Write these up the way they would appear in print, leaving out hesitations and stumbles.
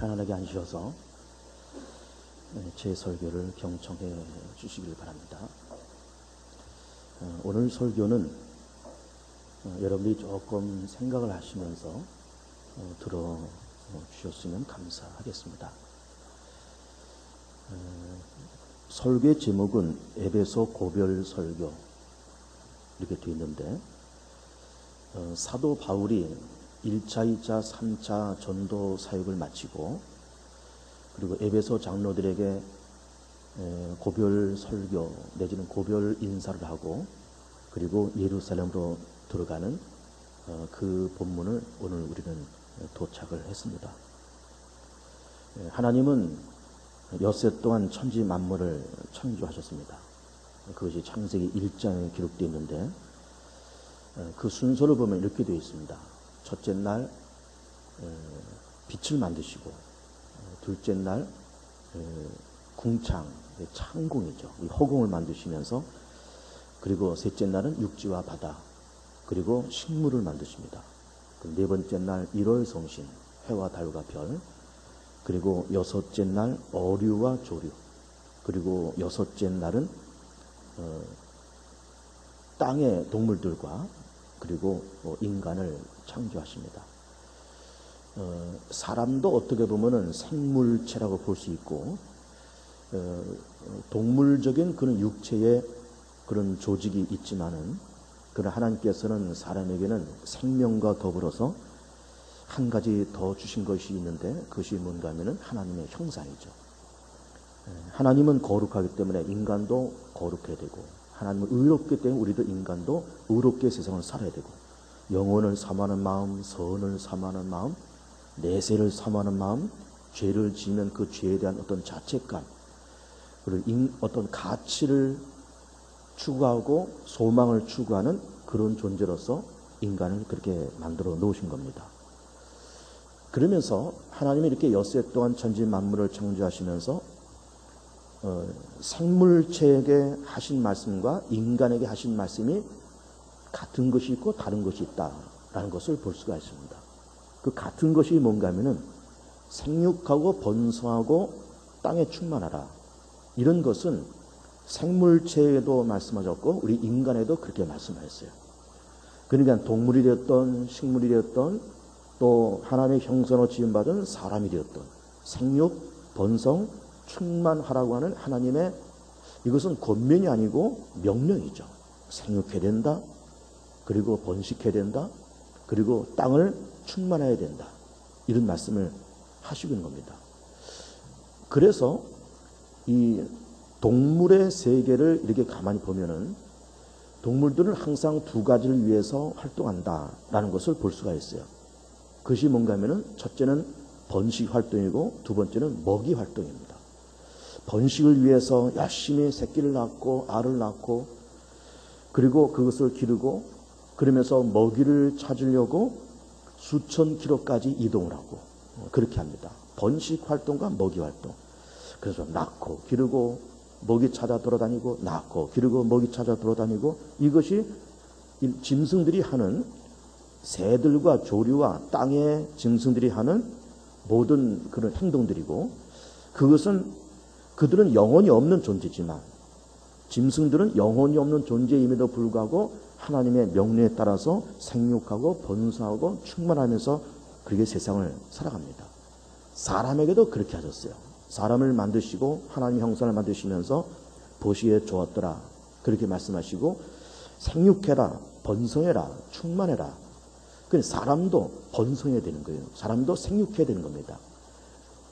편안하게 앉으셔서 제 설교를 경청해 주시길 바랍니다. 오늘 설교는 여러분들이 조금 생각을 하시면서 들어 주셨으면 감사하겠습니다. 설교의 제목은 에베소 고별 설교 이렇게 되어 있는데, 사도 바울이 1차, 2차, 3차 전도 사역을 마치고 그리고 에베소 장로들에게 고별 설교 내지는 고별 인사를 하고 그리고 예루살렘으로 들어가는 그 본문을 오늘 우리는 도착을 했습니다. 하나님은 엿새 동안 천지 만물을 창조하셨습니다. 그것이 창세기 1장에 기록되어 있는데, 그 순서를 보면 이렇게 되어 있습니다. 첫째 날 빛을 만드시고, 둘째 날 궁창, 창궁이죠. 허공을 만드시면서, 그리고 셋째 날은 육지와 바다, 그리고 식물을 만드십니다. 네 번째 날 일월성신, 해와 달과 별, 그리고 여섯째 날 어류와 조류, 그리고 여섯째 날은 땅의 동물들과 그리고 인간을 창조하십니다. 사람도 어떻게 보면은 생물체라고 볼 수 있고, 동물적인 그런 육체의 그런 조직이 있지만은, 그러나 하나님께서는 사람에게는 생명과 더불어서 한 가지 더 주신 것이 있는데, 그것이 뭔가 하면은 하나님의 형상이죠. 하나님은 거룩하기 때문에 인간도 거룩해야 되고, 하나님은 의롭기 때문에 우리도 인간도 의롭게 세상을 살아야 되고, 영혼을 사모하는 마음, 선을 사모하는 마음, 내세를 사모하는 마음, 죄를 지으면 그 죄에 대한 어떤 자책감, 그리고 어떤 가치를 추구하고 소망을 추구하는 그런 존재로서 인간을 그렇게 만들어 놓으신 겁니다. 그러면서 하나님이 이렇게 엿새 동안 천지 만물을 창조하시면서 생물체에게 하신 말씀과 인간에게 하신 말씀이 같은 것이 있고 다른 것이 있다라는 것을 볼 수가 있습니다. 그 같은 것이 뭔가 하면은 생육하고 번성하고 땅에 충만하라, 이런 것은 생물체에도 말씀하셨고 우리 인간에도 그렇게 말씀하셨어요. 그러니까 동물이 되었던 식물이 되었던 또 하나님의 형상으로 지음받은 사람이 되었던 생육, 번성, 충만하라고 하는 하나님의, 이것은 권면이 아니고 명령이죠. 생육해야 된다, 그리고 번식해야 된다, 그리고 땅을 충만해야 된다, 이런 말씀을 하시고 있는 겁니다. 그래서 이 동물의 세계를 이렇게 가만히 보면은 동물들은 항상 두 가지를 위해서 활동한다라는 것을 볼 수가 있어요. 그것이 뭔가 하면은 첫째는 번식 활동이고 두 번째는 먹이 활동입니다. 번식을 위해서 열심히 새끼를 낳고 알을 낳고 그리고 그것을 기르고, 그러면서 먹이를 찾으려고 수천 킬로까지 이동을 하고 그렇게 합니다. 번식 활동과 먹이 활동. 그래서 낳고 기르고 먹이 찾아 돌아다니고, 낳고 기르고 먹이 찾아 돌아다니고, 이것이 짐승들이 하는, 새들과 조류와 땅의 짐승들이 하는 모든 그런 행동들이고, 그것은 그들은 영혼이 없는 존재지만 짐승들은 영혼이 없는 존재임에도 불구하고 하나님의 명령에 따라서 생육하고 번성하고 충만하면서 그렇게 세상을 살아갑니다. 사람에게도 그렇게 하셨어요. 사람을 만드시고 하나님의 형상을 만드시면서 보시기에 좋았더라, 그렇게 말씀하시고 생육해라, 번성해라, 충만해라. 그래서 사람도 번성해야 되는 거예요. 사람도 생육해야 되는 겁니다.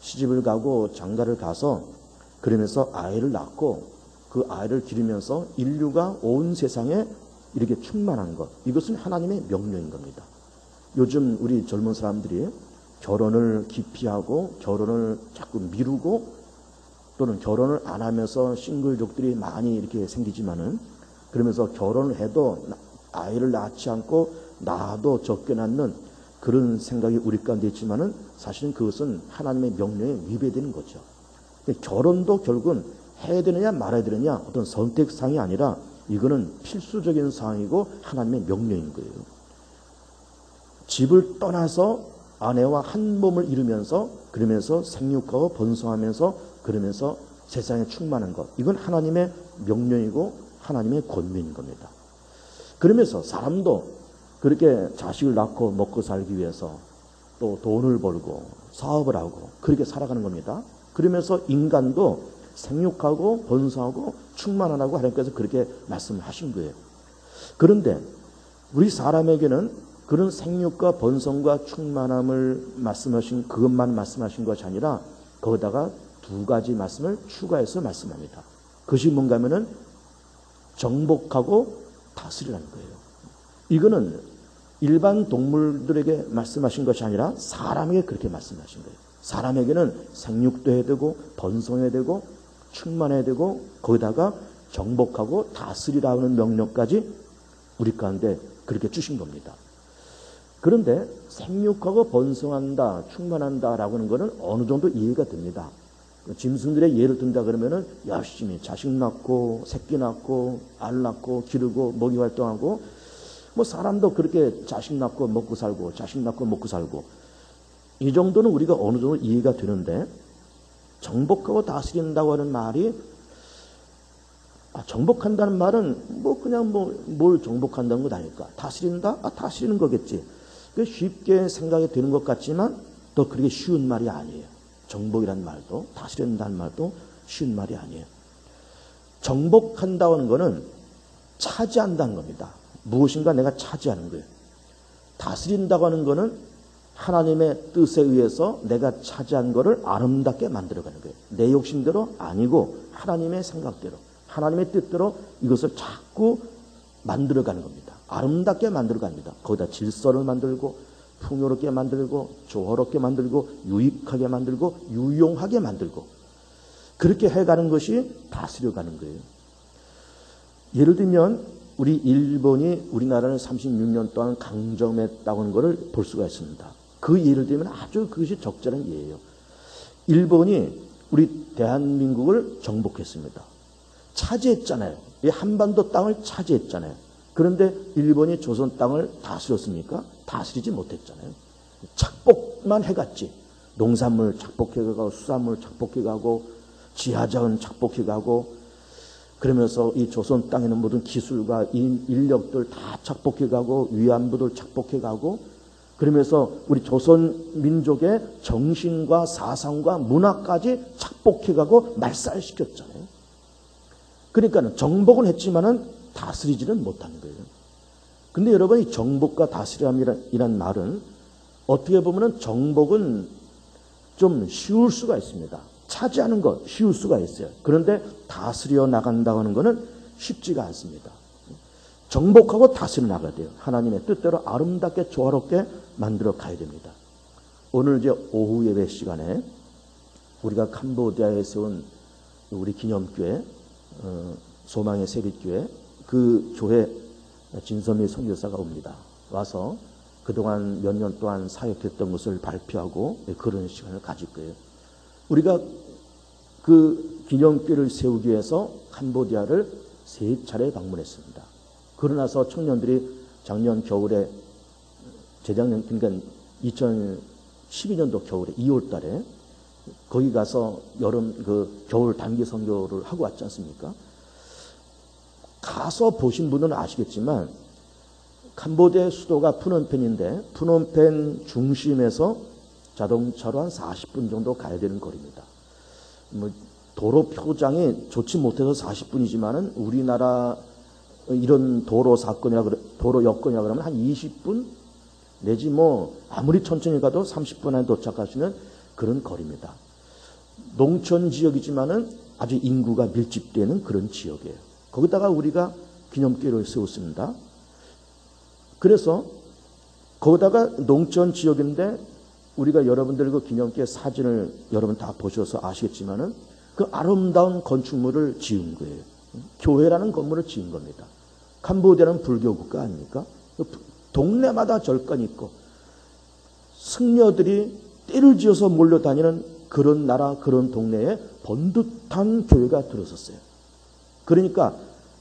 시집을 가고 장가를 가서 그러면서 아이를 낳고 그 아이를 기르면서 인류가 온 세상에 이렇게 충만한 것, 이것은 하나님의 명령인 겁니다. 요즘 우리 젊은 사람들이 결혼을 기피하고 결혼을 자꾸 미루고 또는 결혼을 안 하면서 싱글족들이 많이 이렇게 생기지만은, 그러면서 결혼을 해도 아이를 낳지 않고 낳아도 적게 낳는 그런 생각이 우리 가운데 있지만은 사실은 그것은 하나님의 명령에 위배되는 거죠. 결혼도 결국은 해야 되느냐 말아야 되느냐 어떤 선택사항이 아니라 이거는 필수적인 사항이고 하나님의 명령인 거예요. 집을 떠나서 아내와 한 몸을 이루면서 그러면서 생육하고 번성하면서 그러면서 세상에 충만한 것. 이건 하나님의 명령이고 하나님의 권면인 겁니다. 그러면서 사람도 그렇게 자식을 낳고 먹고 살기 위해서 또 돈을 벌고 사업을 하고 그렇게 살아가는 겁니다. 그러면서 인간도 생육하고 번성하고 충만하라고 하나님께서 그렇게 말씀하신 거예요. 그런데 우리 사람에게는 그런 생육과 번성과 충만함을 말씀하신 그것만 말씀하신 것이 아니라 거기다가 두 가지 말씀을 추가해서 말씀합니다. 그것이 뭔가 하면은 정복하고 다스리라는 거예요. 이거는 일반 동물들에게 말씀하신 것이 아니라 사람에게 그렇게 말씀하신 거예요. 사람에게는 생육도 해야 되고 번성해야 되고 충만해야 되고 거기다가 정복하고 다스리라는 명령까지 우리 가운데 그렇게 주신 겁니다. 그런데 생육하고 번성한다, 충만한다라고 하는 것은 어느 정도 이해가 됩니다. 짐승들의 예를 든다 그러면은 열심히 자식 낳고 새끼 낳고 알 낳고 기르고 먹이 활동하고 뭐 사람도 그렇게 자식 낳고 먹고 살고 자식 낳고 먹고 살고 이 정도는 우리가 어느 정도 이해가 되는데 정복하고 다스린다고 하는 말이 정복한다는 말은 뭐 그냥 뭘 정복한다는 것 아닐까? 다스린다? 다스리는 거겠지. 쉽게 생각이 되는 것 같지만 또 그렇게 쉬운 말이 아니에요. 정복이란 말도 다스린다는 말도 쉬운 말이 아니에요. 정복한다는 것은 차지한다는 겁니다. 무엇인가 내가 차지하는 거예요. 다스린다고 하는 것은 하나님의 뜻에 의해서 내가 차지한 것을 아름답게 만들어가는 거예요. 내 욕심대로 아니고 하나님의 생각대로 하나님의 뜻대로 이것을 자꾸 만들어가는 겁니다. 아름답게 만들어갑니다. 거기다 질서를 만들고 풍요롭게 만들고 조화롭게 만들고 유익하게 만들고 유용하게 만들고 그렇게 해가는 것이 다스려가는 거예요. 예를 들면 우리 일본이 우리나라를 36년 동안 강점했다고 하는 것을 볼 수가 있습니다. 그 예를 들면 아주 그것이 적절한 예예요. 일본이 우리 대한민국을 정복했습니다. 차지했잖아요. 이 한반도 땅을 차지했잖아요. 그런데 일본이 조선 땅을 다스렸습니까? 다스리지 못했잖아요. 착복만 해갔지. 농산물 착복해가고 수산물 착복해가고 지하자원 착복해가고 그러면서 이 조선 땅에는 모든 기술과 인력들 다 착복해가고 위안부들 착복해가고 그러면서 우리 조선 민족의 정신과 사상과 문화까지 착복해가고 말살시켰잖아요. 그러니까 정복은 했지만은 다스리지는 못한 거예요. 근데 여러분 이 정복과 다스림이란 말은 어떻게 보면은 정복은 좀 쉬울 수가 있습니다. 차지하는 것 쉬울 수가 있어요. 그런데 다스려 나간다고 하는 것은 쉽지가 않습니다. 정복하고 다스려 나가야 돼요. 하나님의 뜻대로 아름답게 조화롭게 만들어 가야 됩니다. 오늘 이제 오후 예배 시간에 우리가 캄보디아에 세운 우리 기념교회 소망의 세빛교회 그 교회 진선미 선교사가 옵니다. 와서 그동안 몇 년 동안 사역했던 것을 발표하고 그런 시간을 가질 거예요. 우리가 그 기념교회를 세우기 위해서 캄보디아를 3차례 방문했습니다. 그러나서 청년들이 작년 겨울에 재작년 그러니까 2012년도 겨울에 2월 달에 거기 가서 겨울 단기 선교를 하고 왔지 않습니까? 가서 보신 분은 아시겠지만 캄보디아의 수도가 푸놈펜인데 푸놈펜 중심에서 자동차로 한 40분 정도 가야 되는 거리입니다. 도로 표장이 좋지 못해서 40분이지만은 우리나라 이런 도로 여건이라 그러면 한 20분 내지 아무리 천천히 가도 30분 안에 도착할 수 있는 그런 거리입니다. 농촌 지역이지만은 아주 인구가 밀집되는 그런 지역이에요. 거기다가 우리가 기념교회를 세웠습니다. 그래서 거기다가 농촌 지역인데 우리가 여러분들 그 기념교회 사진을 여러분 다 보셔서 아시겠지만은 그 아름다운 건축물을 지은 거예요. 교회라는 건물을 지은 겁니다. 캄보디아는 불교 국가 아닙니까? 동네마다 절간이 있고 승려들이 떼를 지어서 몰려다니는 그런 나라 그런 동네에 번듯한 교회가 들어섰어요. 그러니까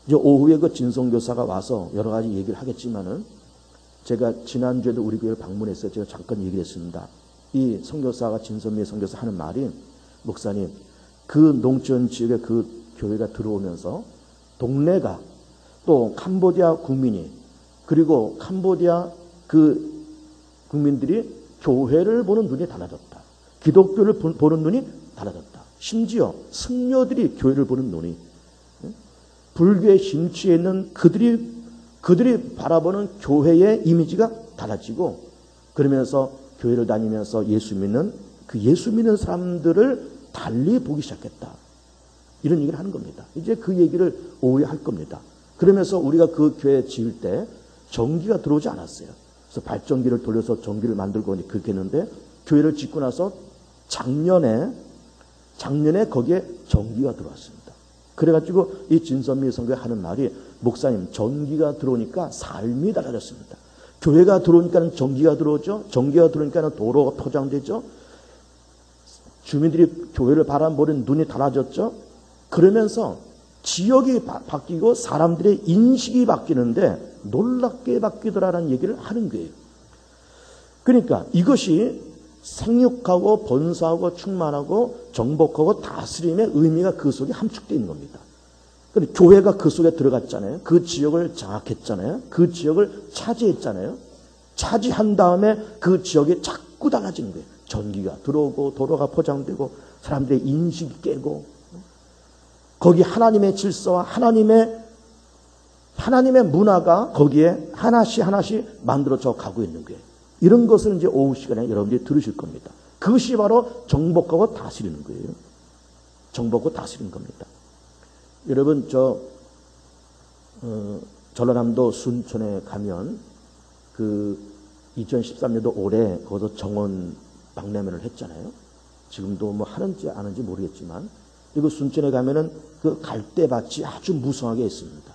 이제 오후에 그 진성교사가 와서 여러 가지 얘기를 하겠지만은 제가 지난주에도 우리 교회를 방문했어요. 제가 잠깐 얘기를 했습니다. 이 선교사가 진선미 선교사 하는 말이, 목사님, 그 농촌 지역에 그 교회가 들어오면서 동네가 또 캄보디아 국민이, 그리고 캄보디아 그 국민들이 교회를 보는 눈이 달라졌다. 기독교를 보는 눈이 달라졌다. 심지어 승려들이 교회를 보는 눈이, 불교에 심취해 있는 그들이 바라보는 교회의 이미지가 달라지고, 그러면서 교회를 다니면서 예수 믿는 사람들을 달리 보기 시작했다. 이런 얘기를 하는 겁니다. 이제 그 얘기를 오후에 할 겁니다. 그러면서 우리가 그 교회 지을 때 전기가 들어오지 않았어요. 그래서 발전기를 돌려서 전기를 만들고 그렇게 했는데, 교회를 짓고 나서 작년에 거기에 전기가 들어왔습니다. 그래가지고 이 진선미 선교가 하는 말이, 목사님, 전기가 들어오니까 삶이 달라졌습니다. 교회가 들어오니까 전기가 들어오죠. 전기가 들어오니까 도로가 포장되죠. 주민들이 교회를 바라보는 눈이 달라졌죠. 그러면서 지역이 바뀌고 사람들의 인식이 바뀌는데 놀랍게 바뀌더라라는 얘기를 하는 거예요. 그러니까 이것이 생육하고 번성하고 충만하고 정복하고 다스림의 의미가 그 속에 함축되어 있는 겁니다. 근데 교회가 그 속에 들어갔잖아요. 그 지역을 장악했잖아요. 그 지역을 차지했잖아요. 차지한 다음에 그 지역이 자꾸 달라지는 거예요. 전기가 들어오고 도로가 포장되고 사람들의 인식이 깨고, 거기 하나님의 질서와 하나님의 문화가 거기에 하나씩 만들어져 가고 있는 거예요. 이런 것을 이제 오후 시간에 여러분들이 들으실 겁니다. 그것이 바로 정복하고 다스리는 거예요. 정복하고 다스리는 겁니다. 여러분, 전라남도 순천에 가면 2013년도 올해 거기서 정원 박람회를 했잖아요. 지금도 뭐 하는지 안 하는지 모르겠지만, 그리고 순천에 가면은 그 갈대밭이 아주 무성하게 있습니다.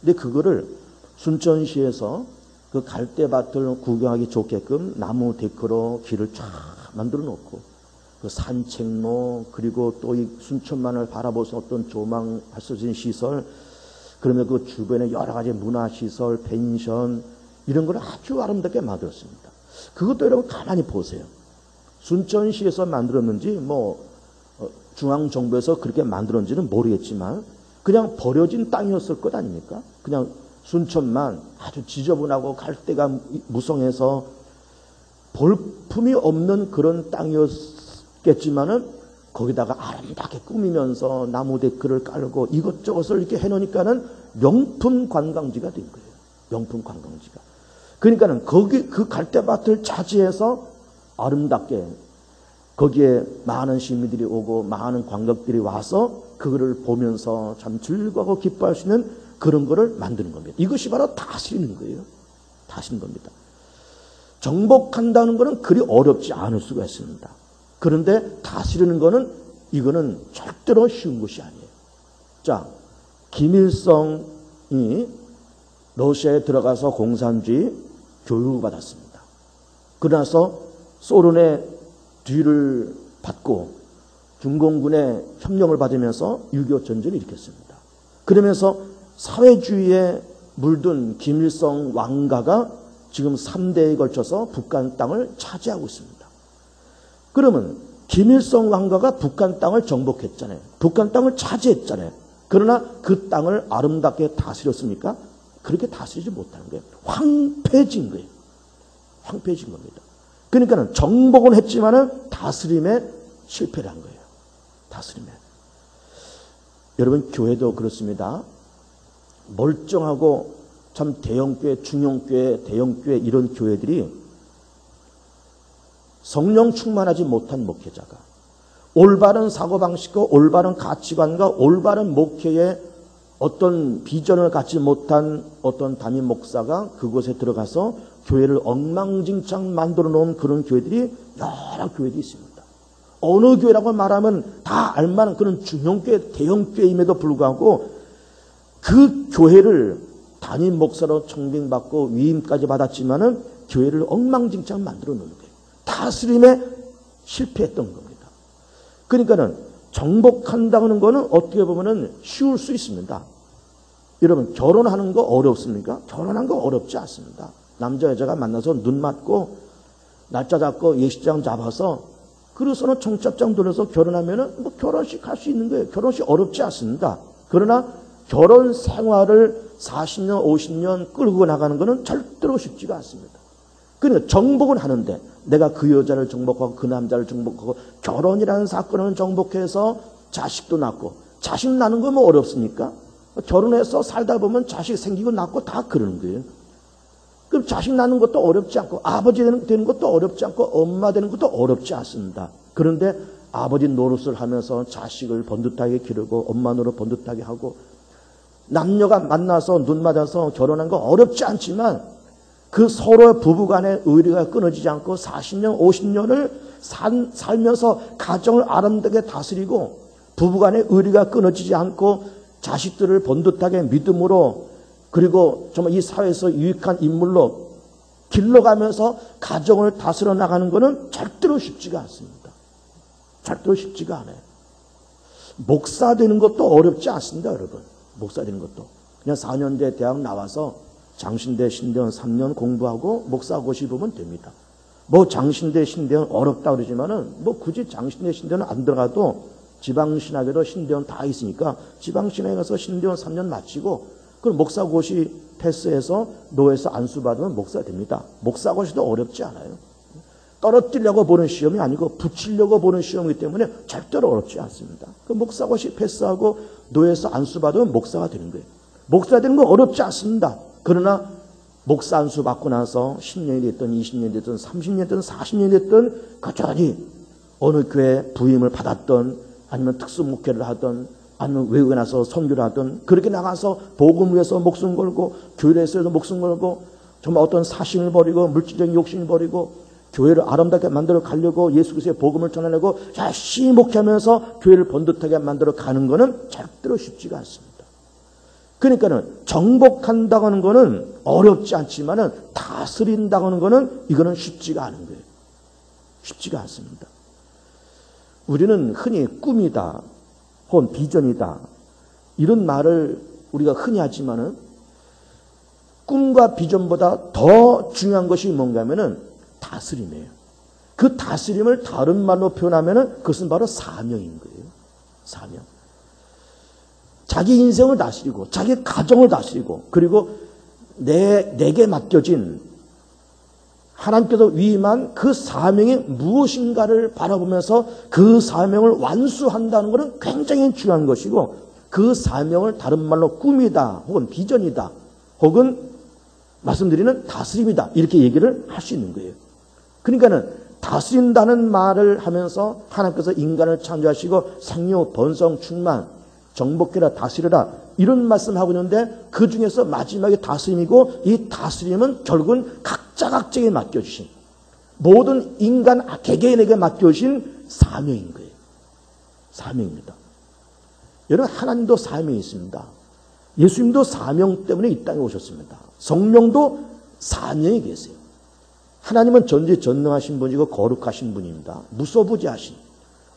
근데 그거를 순천시에서 그 갈대밭을 구경하기 좋게끔 나무 데크로 길을 쫙 만들어 놓고, 그 산책로, 그리고 또 이 순천만을 바라볼 수 어떤 조망할 수 있는 시설, 그러면 그 주변에 여러 가지 문화시설, 펜션, 이런 걸 아주 아름답게 만들었습니다. 그것도 여러분 가만히 보세요. 순천시에서 만들었는지 중앙정부에서 그렇게 만들었는지는 모르겠지만 그냥 버려진 땅이었을 것 아닙니까? 그냥 순천만 아주 지저분하고 갈대가 무성해서 볼품이 없는 그런 땅이었겠지만은 거기다가 아름답게 꾸미면서 나무 데크를 깔고 이것저것을 이렇게 해놓으니까는 명품 관광지가 된 거예요. 명품 관광지가. 그러니까는 거기 그 갈대밭을 차지해서 아름답게 거기에 많은 시민들이 오고 많은 관객들이 와서 그거를 보면서 참 즐거워하고 기뻐할 수 있는 그런 거를 만드는 겁니다. 이것이 바로 다스리는 거예요. 다스리는 겁니다. 정복한다는 것은 그리 어렵지 않을 수가 있습니다. 그런데 다스리는 거는 이거는 절대로 쉬운 것이 아니에요. 자, 김일성이 러시아에 들어가서 공산주의 교육을 받았습니다. 그러나서 소련의 뒤를 받고 중공군의 협력을 받으면서 6.25 전쟁을 일으켰습니다. 그러면서 사회주의에 물든 김일성 왕가가 지금 3대에 걸쳐서 북한 땅을 차지하고 있습니다. 그러면 김일성 왕가가 북한 땅을 정복했잖아요. 북한 땅을 차지했잖아요. 그러나 그 땅을 아름답게 다스렸습니까? 그렇게 다스리지 못하는 거예요. 황폐해진 거예요. 황폐해진 겁니다. 그러니까는 정복은 했지만은 다스림에 실패를 한 거예요. 다스림에. 여러분, 교회도 그렇습니다. 멀쩡하고 참 대형교회, 중형교회, 대형교회 이런 교회들이 성령 충만하지 못한 목회자가 올바른 사고방식과 올바른 가치관과 올바른 목회의 어떤 비전을 갖지 못한 어떤 담임 목사가 그곳에 들어가서 교회를 엉망진창 만들어 놓은 그런 교회들이 여러 교회들이 있습니다. 어느 교회라고 말하면 다 알만한 그런 중형교회, 대형교회임에도 불구하고 그 교회를 담임 목사로 청빙받고 위임까지 받았지만은 교회를 엉망진창 만들어 놓는 거예요. 다스림에 실패했던 겁니다. 그러니까는 정복한다는 거는 어떻게 보면은 쉬울 수 있습니다. 여러분, 결혼하는 거 어렵습니까? 결혼한 거 어렵지 않습니다. 남자 여자가 만나서 눈 맞고 날짜 잡고 예식장 잡아서 그래서는 청첩장 돌려서 결혼하면은 뭐 결혼식 할 수 있는 거예요. 결혼식 어렵지 않습니다. 그러나 결혼 생활을 40년, 50년 끌고 나가는 것은 절대로 쉽지가 않습니다. 그러니까 정복은 하는데 내가 그 여자를 정복하고 그 남자를 정복하고 결혼이라는 사건을 정복해서 자식도 낳고 자식 낳는 건 뭐 어렵습니까? 결혼해서 살다 보면 자식 생기고 낳고 다 그러는 거예요. 그럼 자식 낳는 것도 어렵지 않고 아버지 되는 것도 어렵지 않고 엄마 되는 것도 어렵지 않습니다. 그런데 아버지 노릇을 하면서 자식을 번듯하게 기르고 엄마 노릇 번듯하게 하고 남녀가 만나서 눈 맞아서 결혼한 거 어렵지 않지만 그 서로의 부부간의 의리가 끊어지지 않고 40년, 50년을 살면서 가정을 아름답게 다스리고 부부간의 의리가 끊어지지 않고 자식들을 번듯하게 믿음으로 그리고 정말 이 사회에서 유익한 인물로 길러가면서 가정을 다스려 나가는 것은 절대로 쉽지가 않습니다. 절대로 쉽지가 않아요. 목사 되는 것도 어렵지 않습니다, 여러분. 목사 되는 것도. 그냥 4년제 대학 나와서 장신대, 신대원 3년 공부하고 목사고 싶으면 됩니다. 뭐 장신대, 신대원 어렵다 그러지만은 뭐 굳이 장신대, 신대원 안 들어가도 지방신학에도 신대원 다 있으니까 지방신학에 가서 신대원 3년 마치고 그럼 목사고시 패스해서 노예에서 안수받으면 목사 됩니다. 목사고시도 어렵지 않아요. 떨어뜨리려고 보는 시험이 아니고 붙이려고 보는 시험이기 때문에 절대로 어렵지 않습니다. 그 목사고시 패스하고 노예에서 안수받으면 목사가 되는 거예요. 목사 되는 건 어렵지 않습니다. 그러나 목사 안수 받고 나서 10년이 됐든 20년이 됐든 30년이 됐든 40년이 됐든 꾸준히 어느 교회 부임을 받았던 아니면 특수 목회를 하던 아니면 외국에 나서 선교를 하든 그렇게 나가서 복음을 위해서 목숨 걸고 교회를 위해서 목숨 걸고 정말 어떤 사심을 버리고 물질적인 욕심을 버리고 교회를 아름답게 만들어 가려고 예수 그리스도의 복음을 전하려고 열심히 목회하면서 교회를 번듯하게 만들어 가는 것은 절대로 쉽지가 않습니다. 그러니까는 정복한다고 하는 것은 어렵지 않지만은 다스린다고 하는 것은 이거는 쉽지가 않은 거예요. 쉽지가 않습니다. 우리는 흔히 꿈이다 혹은 비전이다 이런 말을 우리가 흔히 하지만은 꿈과 비전보다 더 중요한 것이 뭔가 하면은 다스림이에요. 그 다스림을 다른 말로 표현하면은 그것은 바로 사명인 거예요. 사명. 자기 인생을 다스리고 자기 가정을 다스리고 그리고 내게 맡겨진 하나님께서 위임한 그 사명이 무엇인가를 바라보면서 그 사명을 완수한다는 것은 굉장히 중요한 것이고 그 사명을 다른 말로 꿈이다 혹은 비전이다 혹은 말씀드리는 다스림이다 이렇게 얘기를 할 수 있는 거예요. 그러니까는 다스린다는 말을 하면서 하나님께서 인간을 창조하시고 생육, 번성, 충만, 정복해라, 다스려라 이런 말씀을 하고 있는데 그 중에서 마지막에 다스림이고 이 다스림은 결국은 각자에게 맡겨주신 모든 인간 개개인에게 맡겨주신 사명인 거예요. 사명입니다. 여러분 하나님도 사명이 있습니다. 예수님도 사명 때문에 이 땅에 오셨습니다. 성령도 사명이 계세요. 하나님은 전지전능하신 분이고 거룩하신 분입니다. 무소부지하신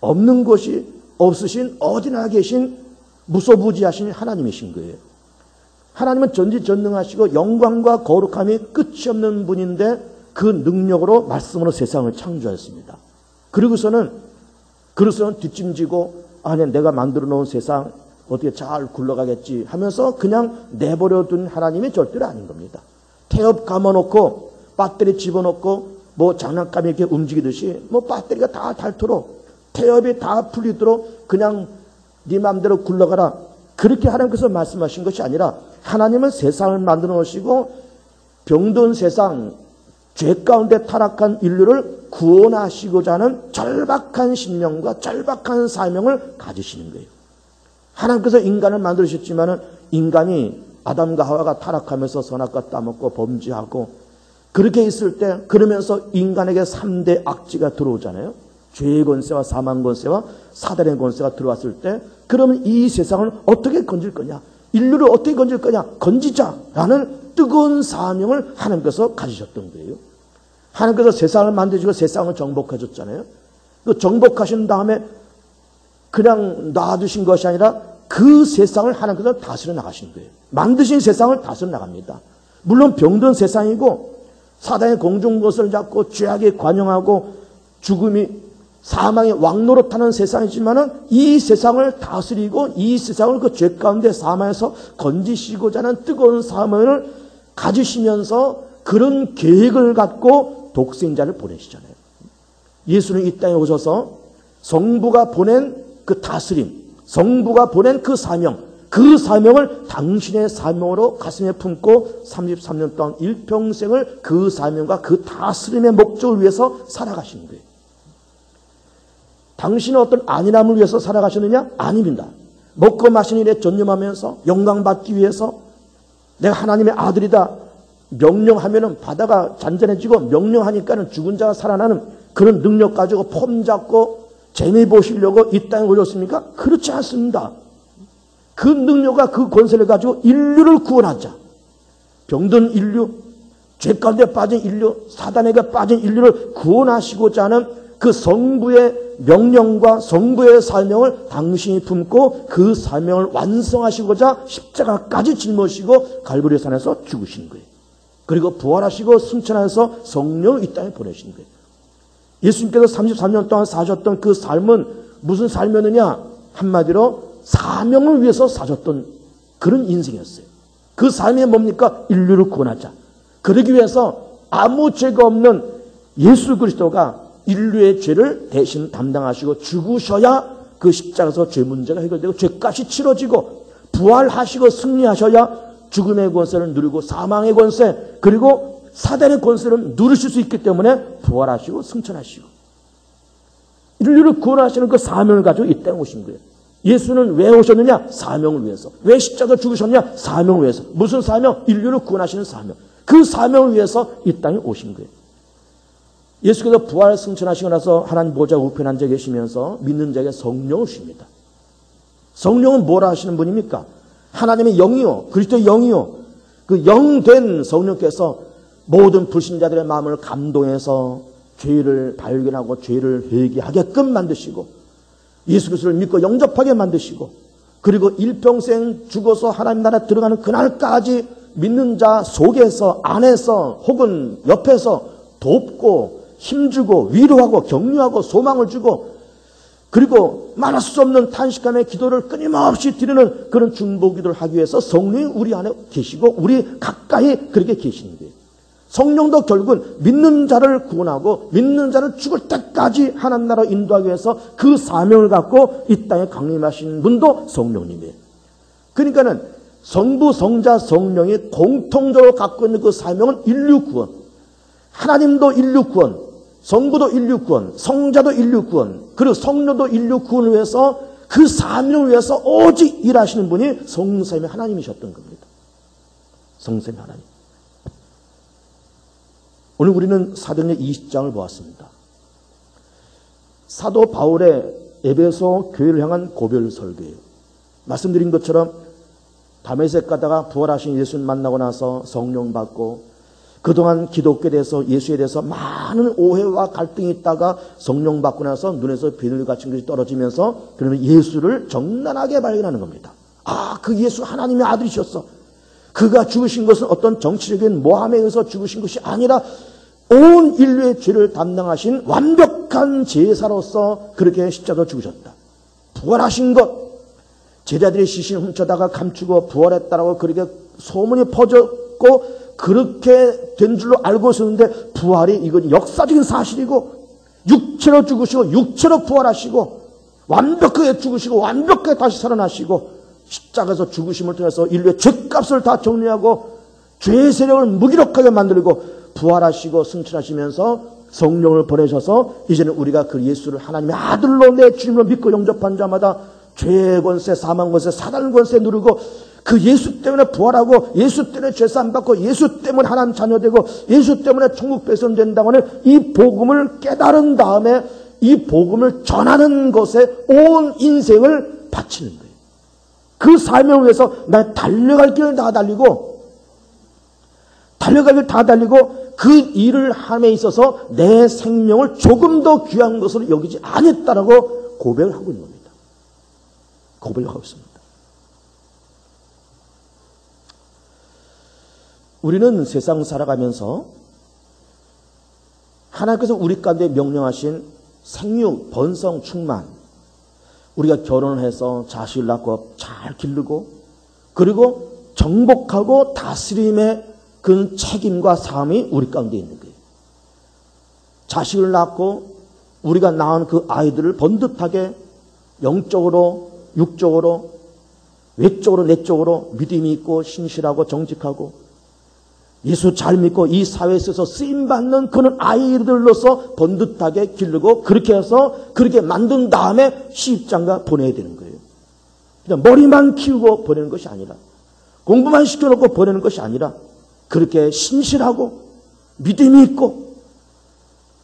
없는 것이 없으신 어디나 계신 무소부지하신 하나님이신 거예요. 하나님은 전지전능하시고 영광과 거룩함이 끝이 없는 분인데 그 능력으로 말씀으로 세상을 창조하였습니다. 그러고서는 뒷짐지고 아니 내가 만들어 놓은 세상 어떻게 잘 굴러가겠지 하면서 그냥 내버려 둔 하나님이 절대로 아닌 겁니다. 태엽 감아놓고 배터리 집어넣고 뭐 장난감이 이렇게 움직이듯이 뭐 배터리가 다 닳도록 태엽이 다 풀리도록 그냥 네 마음대로 굴러가라 그렇게 하나님께서 말씀하신 것이 아니라 하나님은 세상을 만들어 놓으시고 병든 세상 죄 가운데 타락한 인류를 구원하시고자 하는 절박한 신령과 절박한 사명을 가지시는 거예요. 하나님께서 인간을 만드셨지만은 인간이 아담과 하와가 타락하면서 선악과 따먹고 범죄하고 그렇게 있을 때 그러면서 인간에게 3대 악취가 들어오잖아요. 죄의 권세와 사망 권세와 사단의 권세가 들어왔을 때 그러면 이 세상을 어떻게 건질 거냐 인류를 어떻게 건질 거냐 건지자라는 뜨거운 사명을 하나님께서 가지셨던 거예요. 하나님께서 세상을 만드시고 세상을 정복하셨잖아요. 그 정복하신 다음에 그냥 놔두신 것이 아니라 그 세상을 하나님께서 다스려 나가신 거예요. 만드신 세상을 다스려 나갑니다. 물론 병든 세상이고 사단의 공중것을 잡고 죄악에 관영하고 죽음이 사망의 왕노릇하는 세상이지만은 이 세상을 다스리고 이 세상을 그 죄 가운데 사망에서 건지시고자 하는 뜨거운 사명을 가지시면서 그런 계획을 갖고 독생자를 보내시잖아요. 예수는 이 땅에 오셔서 성부가 보낸 그 다스림, 성부가 보낸 그 사명, 그 사명을 당신의 사명으로 가슴에 품고 33년 동안 일평생을 그 사명과 그 다스림의 목적을 위해서 살아가신 거예요. 당신은 어떤 안일함을 위해서 살아가셨느냐? 아닙니다. 먹고 마시는 일에 전념하면서 영광받기 위해서 내가 하나님의 아들이다 명령하면은 바다가 잔잔해지고 명령하니까는 죽은 자가 살아나는 그런 능력 가지고 폼 잡고 재미 보시려고 이 땅에 오셨습니까? 그렇지 않습니다. 그 능력과 그 권세를 가지고 인류를 구원하자. 병든 인류, 죄 가운데 빠진 인류, 사단에게 빠진 인류를 구원하시고자 하는 그 성부의 명령과 성부의 사명을 당신이 품고 그 사명을 완성하시고자 십자가까지 짊어지고 갈보리 산에서 죽으신 거예요. 그리고 부활하시고 승천하셔서 성령을 이 땅에 보내신 거예요. 예수님께서 33년 동안 사셨던 그 삶은 무슨 삶이었느냐? 한마디로 사명을 위해서 사셨던 그런 인생이었어요. 그 삶이 뭡니까? 인류를 구원하자. 그러기 위해서 아무 죄가 없는 예수 그리스도가 인류의 죄를 대신 담당하시고 죽으셔야 그 십자가에서 죄 문제가 해결되고 죄값이 치러지고 부활하시고 승리하셔야 죽음의 권세를 누리고 사망의 권세 그리고 사단의 권세를 누리실 수 있기 때문에 부활하시고 승천하시고 인류를 구원하시는 그 사명을 가지고 이 땅에 오신 거예요. 예수는 왜 오셨느냐? 사명을 위해서. 왜 십자가에 죽으셨냐? 사명을 위해서. 무슨 사명? 인류를 구원하시는 사명. 그 사명을 위해서 이 땅에 오신 거예요. 예수께서 부활 승천하시고 나서 하나님 보좌 우편에 앉아 계시면서 믿는 자에게 성령을 주십니다. 성령은 뭐라 하시는 분입니까? 하나님의 영이요, 그리스도의 영이요, 그 영된 성령께서 모든 불신자들의 마음을 감동해서 죄를 발견하고 죄를 회개하게끔 만드시고 예수 그리스도를 믿고 영접하게 만드시고 그리고 일평생 죽어서 하나님 나라에 들어가는 그날까지 믿는 자 속에서 안에서 혹은 옆에서 돕고 힘주고 위로하고 격려하고 소망을 주고 그리고 말할 수 없는 탄식함의 기도를 끊임없이 드리는 그런 중보기도를 하기 위해서 성령이 우리 안에 계시고 우리 가까이 그렇게 계시는 거예요. 성령도 결국은 믿는 자를 구원하고 믿는 자를 죽을 때까지 하나님 나라 인도하기 위해서 그 사명을 갖고 이 땅에 강림하신 분도 성령님이에요. 그러니까는 성부, 성자, 성령이 공통적으로 갖고 있는 그 사명은 인류 구원. 하나님도 인류 구원, 성부도 인류 구원, 성자도 인류 구원, 그리고 성령도 인류 구원을 위해서 그 사명을 위해서 오직 일하시는 분이 성삼위 하나님이셨던 겁니다. 성삼위 하나님. 오늘 우리는 사도행전 20장을 보았습니다. 사도 바울의 에베소 교회를 향한 고별 설교예요. 말씀드린 것처럼 다메섹 가다가 부활하신 예수를 만나고 나서 성령 받고 그동안 기독교에 대해서 예수에 대해서 많은 오해와 갈등이 있다가 성령 받고 나서 눈에서 비늘 같은 것이 떨어지면서 그러면 예수를 정난하게 발견하는 겁니다. 아, 그 예수 하나님의 아들이셨어. 그가 죽으신 것은 어떤 정치적인 모함에 의해서 죽으신 것이 아니라 온 인류의 죄를 담당하신 완벽한 제사로서 그렇게 십자가에 죽으셨다. 부활하신 것, 제자들이 시신을 훔쳐다가 감추고 부활했다라고 그렇게 소문이 퍼졌고 그렇게 된 줄로 알고 있었는데 부활이 이건 역사적인 사실이고 육체로 죽으시고 육체로 부활하시고 완벽하게 죽으시고 완벽하게 다시 살아나시고 십자가에서 죽으심을 통해서 인류의 죄값을 다 정리하고 죄의 세력을 무기력하게 만들고 부활하시고 승천하시면서 성령을 보내셔서 이제는 우리가 그 예수를 하나님의 아들로 내 주님으로 믿고 영접한 자마다 죄의 권세, 사망 권세, 사단 권세 누르고 그 예수 때문에 부활하고 예수 때문에 죄사함 받고 예수 때문에 하나님 자녀되고 예수 때문에 천국 백성 된다고 하는 이 복음을 깨달은 다음에 이 복음을 전하는 것에 온 인생을 바치는 거예요. 그 사명을 위해서 나 달려갈 길을 다 달리고 그 일을 함에 있어서 내 생명을 조금 더 귀한 것으로 여기지 않았다라고 고백을 하고 있는 겁니다. 고백을 하고 있습니다. 우리는 세상 살아가면서 하나님께서 우리 가운데 명령하신 생육, 번성, 충만, 우리가 결혼을 해서 자식을 낳고 잘 기르고 그리고 정복하고 다스림의 그 책임과 삶이 우리 가운데 있는 거예요. 자식을 낳고 우리가 낳은 그 아이들을 번듯하게 영적으로, 육적으로, 외적으로, 내적으로 믿음이 있고 신실하고 정직하고 예수 잘 믿고 이 사회에 있어서 쓰임받는 그런 아이들로서 번듯하게 기르고 그렇게 해서 그렇게 만든 다음에 시집장가 보내야 되는 거예요. 그냥 머리만 키우고 보내는 것이 아니라 공부만 시켜놓고 보내는 것이 아니라 그렇게 신실하고 믿음이 있고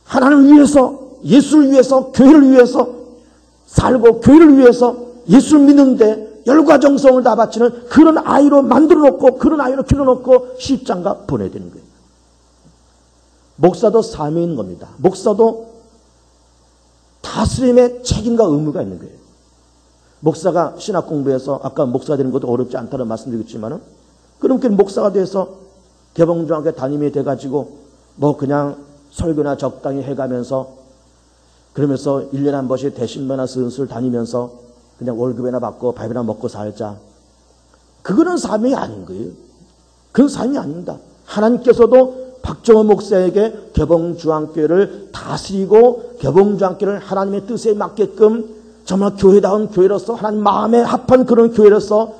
하나님을 위해서 예수를 위해서 교회를 위해서 살고 교회를 위해서 예수를 믿는데 열과정성을 다 바치는 그런 아이로 만들어 놓고 그런 아이로 길러놓고 시집장가 보내야 되는 거예요. 목사도 삶이 있는 겁니다. 목사도 다스림의 책임과 의무가 있는 거예요. 목사가 신학 공부해서 아까 목사가 되는 것도 어렵지 않다는 말씀드렸지만은 그렇게 목사가 돼서 개봉중학교 담임이 돼가지고 뭐 그냥 설교나 적당히 해가면서 그러면서 1년에 한 번씩 대신배나 슬슬 다니면서 그냥 월급이나 받고 밥이나 먹고 살자. 그거는 삶이 아닌 거예요. 그건 삶이 아닙니다. 하나님께서도 박정원 목사에게 개봉중앙교회를 다스리고 개봉중앙교회를 하나님의 뜻에 맞게끔 정말 교회다운 교회로서 하나님 마음에 합한 그런 교회로서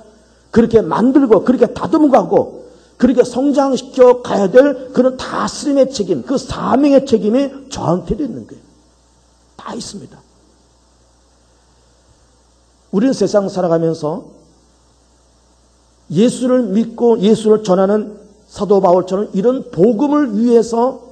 그렇게 만들고 그렇게 다듬어가고 그렇게 성장시켜 가야 될 그런 다스림의 책임, 그 사명의 책임이 저한테도 있는 거예요. 다 있습니다. 우리는 세상 살아가면서 예수를 믿고 예수를 전하는 사도 바울처럼 이런 복음을 위해서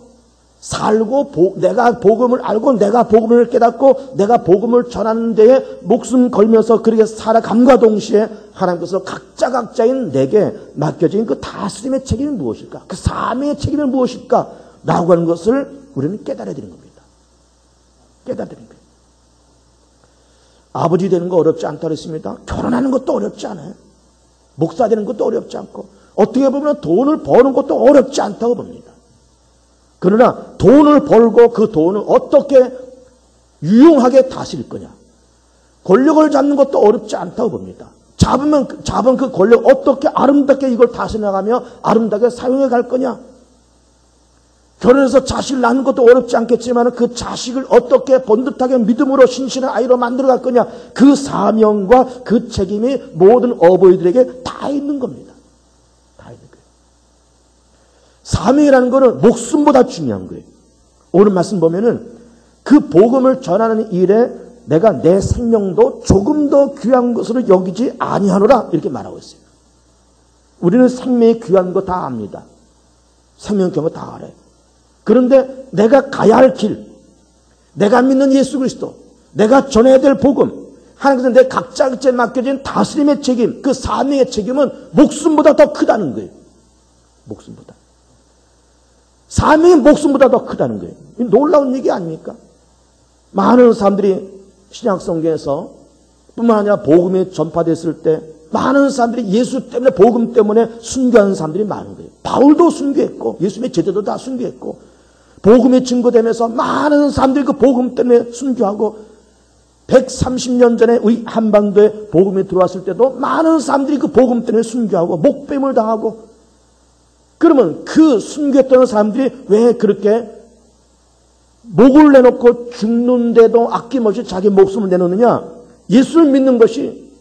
살고 내가 복음을 알고 내가 복음을 깨닫고 내가 복음을 전하는 데에 목숨 걸면서 그렇게 살아감과 동시에 하나님께서 각자인 내게 맡겨진 그 다스림의 책임이 무엇일까? 그 사명의 책임은 무엇일까? 라고 하는 것을 우리는 깨달아야 되는 겁니다. 깨달아야 되는 거예요. 아버지 되는 거 어렵지 않다고 했습니다. 결혼하는 것도 어렵지 않아요. 목사 되는 것도 어렵지 않고 어떻게 보면 돈을 버는 것도 어렵지 않다고 봅니다. 그러나 돈을 벌고 그 돈을 어떻게 유용하게 다스릴 거냐. 권력을 잡는 것도 어렵지 않다고 봅니다. 잡은 그 권력 어떻게 아름답게 이걸 다스려 나가며 아름답게 사용해 갈 거냐. 결혼해서 자식을 낳는 것도 어렵지 않겠지만 그 자식을 어떻게 번듯하게 믿음으로 신실한 아이로 만들어 갈 거냐. 그 사명과 그 책임이 모든 어버이들에게 다 있는 겁니다. 다 있는 거예요. 사명이라는 것은 목숨보다 중요한 거예요. 오늘 말씀 보면은 그 복음을 전하는 일에 내가 내 생명도 조금 더 귀한 것으로 여기지 아니하노라 이렇게 말하고 있어요. 우리는 생명이 귀한 거 다 압니다. 생명 귀한 거 다 알아요. 그런데 내가 가야 할 길, 내가 믿는 예수 그리스도, 내가 전해야 될 복음, 하나님께서 내 각자에 맡겨진 다스림의 책임, 그 사명의 책임은 목숨보다 더 크다는 거예요. 목숨보다. 사명이 목숨보다 더 크다는 거예요. 놀라운 얘기 아닙니까? 많은 사람들이 신약성경에서 뿐만 아니라 복음이 전파됐을 때 많은 사람들이 예수 때문에 복음 때문에 순교하는 사람들이 많은 거예요. 바울도 순교했고 예수님의 제자도 다 순교했고 복음이 증거되면서 많은 사람들이 그 복음 때문에 순교하고 130년 전에 우리 한반도에 복음이 들어왔을 때도 많은 사람들이 그 복음 때문에 순교하고 목뱀을 당하고 그러면 그 순교했던 사람들이 왜 그렇게 목을 내놓고 죽는데도 아낌없이 자기 목숨을 내놓느냐. 예수를 믿는 것이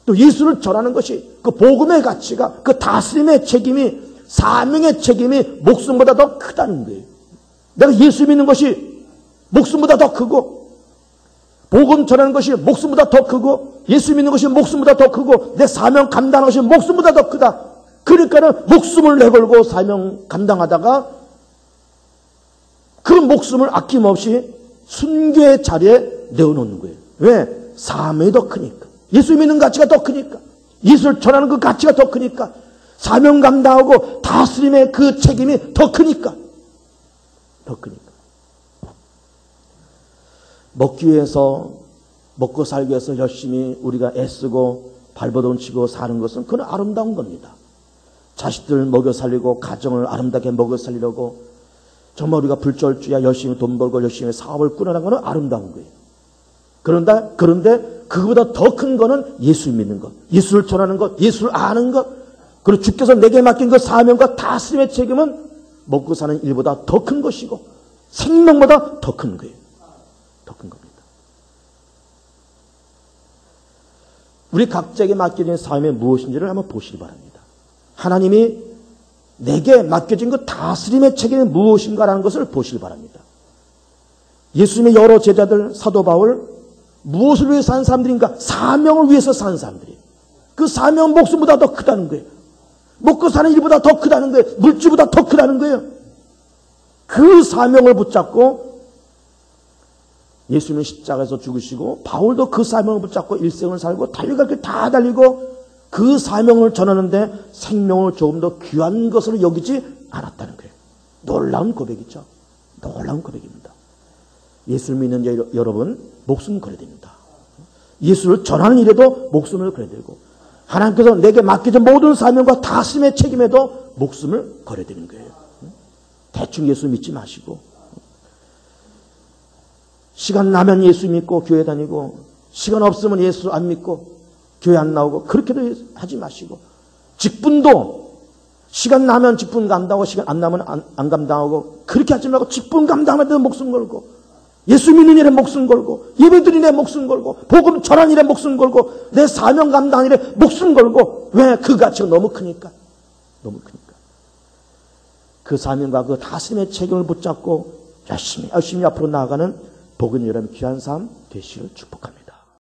또 예수를 전하는 것이 그 복음의 가치가 그 다스림의 책임이 사명의 책임이 목숨보다 더 크다는 거예요. 내가 예수 믿는 것이 목숨보다 더 크고 복음 전하는 것이 목숨보다 더 크고 예수 믿는 것이 목숨보다 더 크고 내 사명 감당하는 것이 목숨보다 더 크다. 그러니까는 목숨을 내걸고 사명 감당하다가 그 목숨을 아낌없이 순교의 자리에 내어놓는 거예요. 왜? 사명이 더 크니까. 예수 믿는 가치가 더 크니까. 예수를 전하는 그 가치가 더 크니까. 사명 감당하고 다스림의 그 책임이 더 크니까. 더 크니까. 먹기 위해서, 먹고 살기 위해서 열심히 우리가 애쓰고 발버둥 치고 사는 것은 그건 아름다운 겁니다. 자식들 먹여 살리고 가정을 아름답게 먹여 살리려고 정말 우리가 불철주야 열심히 돈 벌고 열심히 사업을 꾸려나가는 거는 아름다운 거예요. 그런데 그거보다 더 큰 거는 예수 믿는 것, 예수를 전하는 것, 예수를 아는 것, 그리고 주께서 내게 맡긴 그 사명과 다스림의 책임은 먹고 사는 일보다 더 큰 것이고 생명보다 더 큰 거예요. 더 큰 겁니다. 우리 각자에게 맡겨진 사명이 무엇인지를 한번 보시기 바랍니다. 하나님이 내게 맡겨진 그 다스림의 책임이 무엇인가라는 것을 보시기 바랍니다. 예수님의 여러 제자들, 사도 바울, 무엇을 위해 산 사람들인가? 사명을 위해서 산 사람들이에요. 그 사명은 목숨보다 더 크다는 거예요. 먹고 사는 일보다 더 크다는 거예요. 물질보다 더 크다는 거예요. 그 사명을 붙잡고 예수님은 십자가에서 죽으시고 바울도 그 사명을 붙잡고 일생을 살고 달려갈 길 다 달리고 그 사명을 전하는데 생명을 조금 더 귀한 것으로 여기지 않았다는 거예요. 놀라운 고백이죠. 놀라운 고백입니다. 예수를 믿는 여러분 목숨 걸어야 됩니다. 예수를 전하는 일에도 목숨을 걸어야 되고 하나님께서 내게 맡겨진 모든 사명과 다스림의 책임에도 목숨을 걸어야 되는 거예요. 대충 예수 믿지 마시고 시간 나면 예수 믿고 교회 다니고 시간 없으면 예수 안 믿고 교회 안 나오고 그렇게도 하지 마시고 직분도 시간 나면 직분 감당하고 시간 안 나면 안 감당하고 그렇게 하지 말고 직분 감당하는 데 목숨 걸고 예수 믿는 일에 목숨 걸고 예배 드리는 일에 목숨 걸고 복음 전하는 일에 목숨 걸고 내 사명 감당하는 일에 목숨 걸고 왜? 그 가치가 너무 크니까. 너무 크니까. 그 사명과 그 다스림의 책임을 붙잡고 열심히 앞으로 나아가는 복음 여러분 귀한 삶 되시길 축복합니다.